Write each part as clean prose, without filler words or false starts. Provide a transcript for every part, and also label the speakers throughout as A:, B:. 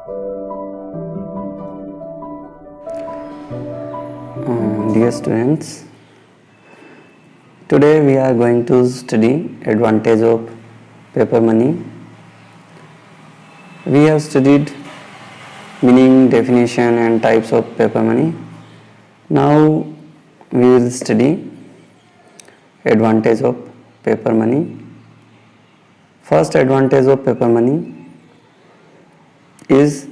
A: Dear students, today we are going to study advantage of paper money. We have studied meaning, definition and types of paper money. Now we will study advantage of paper money. First advantage of paper money is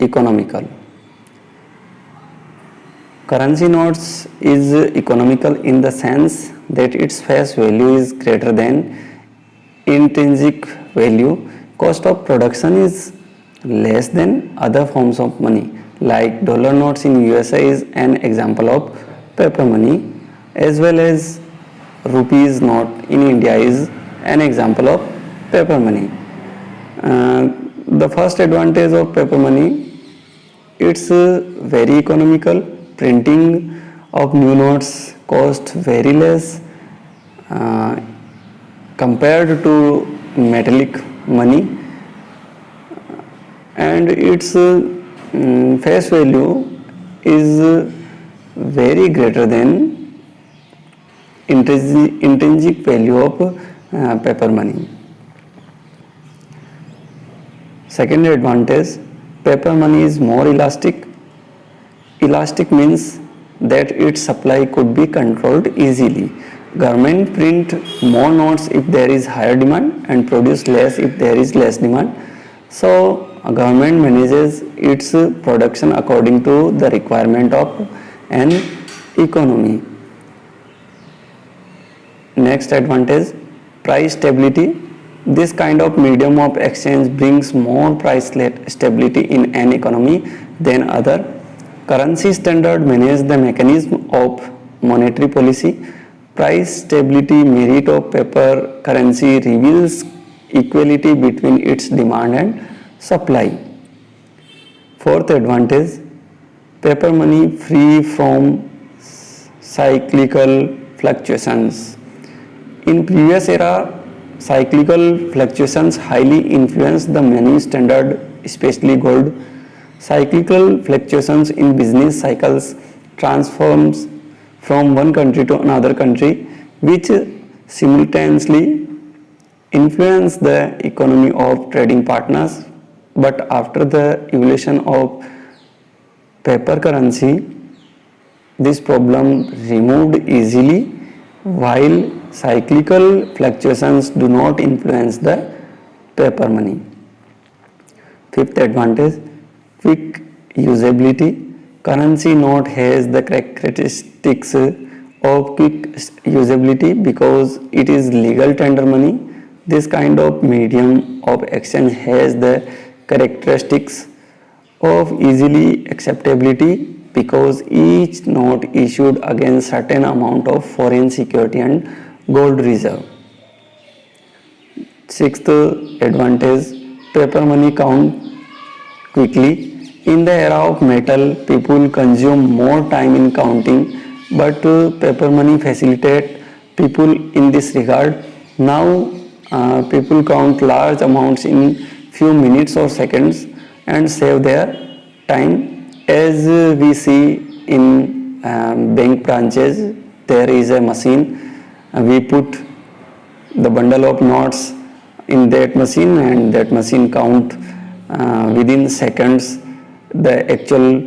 A: economical. Currency notes is economical in the sense that its face value is greater than intrinsic value. Cost of production is less than other forms of money, like dollar notes in USA is an example of paper money, as well as rupees note in India is an example of paper money. The first advantage of paper money, it's very economical. Printing of new notes cost very less compared to metallic money, and its face value is very greater than intrinsic value of paper money. Second advantage, paper money is more elastic. Elastic means that its supply could be controlled easily. Government print more notes if there is higher demand and produce less if there is less demand. So a government manages its production according to the requirement of an economy. Next advantage, price stability. This kind of medium of exchange brings more price stability in an economy than other. Currency standard manage the mechanism of monetary policy. Price stability merit of paper currency reveals equality between its demand and supply. Fourth advantage, paper money free from cyclical fluctuations. In previous era, cyclical fluctuations highly influenced the money standard, especially gold. Cyclical fluctuations in business cycles transforms from one country to another country, which simultaneously influence the economy of trading partners. But after the evolution of paper currency, this problem removed easily, while cyclical fluctuations do not influence the paper money. Fifth advantage, quick usability. Currency note has the characteristics of quick usability because it is legal tender money. This kind of medium of exchange has the characteristics of easily acceptability because each note issued against certain amount of foreign security and gold reserve. Sixth advantage, paper money count quickly. In the era of metal, people consume more time in counting, but paper money facilitate people in this regard. Now people count large amounts in few minutes or seconds and save their time. As we see in bank branches, there is a machine. We put the bundle of notes in that machine and that machine count within seconds the actual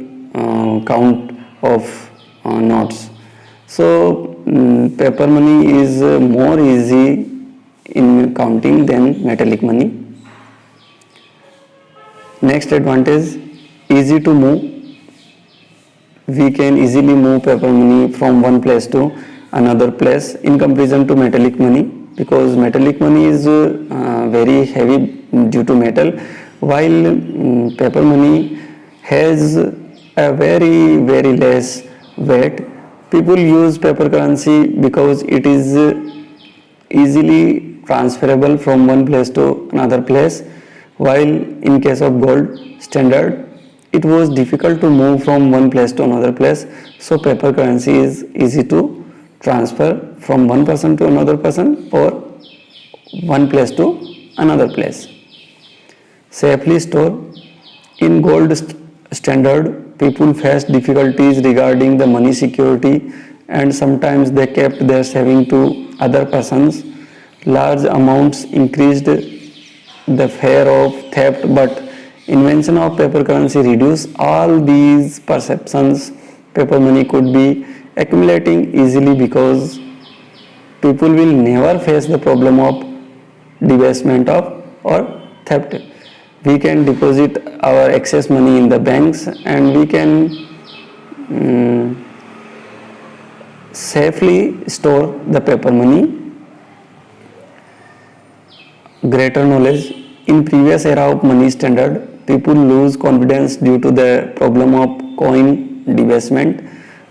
A: count of notes. So paper money is more easy in counting than metallic money. Next advantage, easy to move. We can easily move paper money from one place to another place in comparison to metallic money, because metallic money is very heavy due to metal, while paper money has a very less weight. People use paper currency because it is easily transferable from one place to another place, while in case of gold standard it was difficult to move from one place to another place. So paper currency is easy to transfer from one person to another person or one place to another place. Safely store. In standard, people faced difficulties regarding the money security and sometimes they kept their saving to other persons. Large amounts increased the fear of theft, but invention of paper currency reduced all these perceptions. Paper money could be accumulating easily because people will never face the problem of debasement of or theft. We can deposit our excess money in the banks and we can safely store the paper money. Greater knowledge. In previous era of money standard, people lose confidence due to the problem of coin debasement.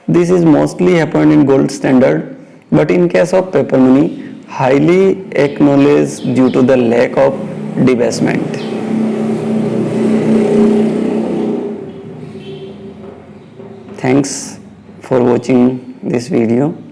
A: This is mostly happened in gold standard, but in case of paper money, highly acknowledged due to the lack of debasement. Thanks for watching this video.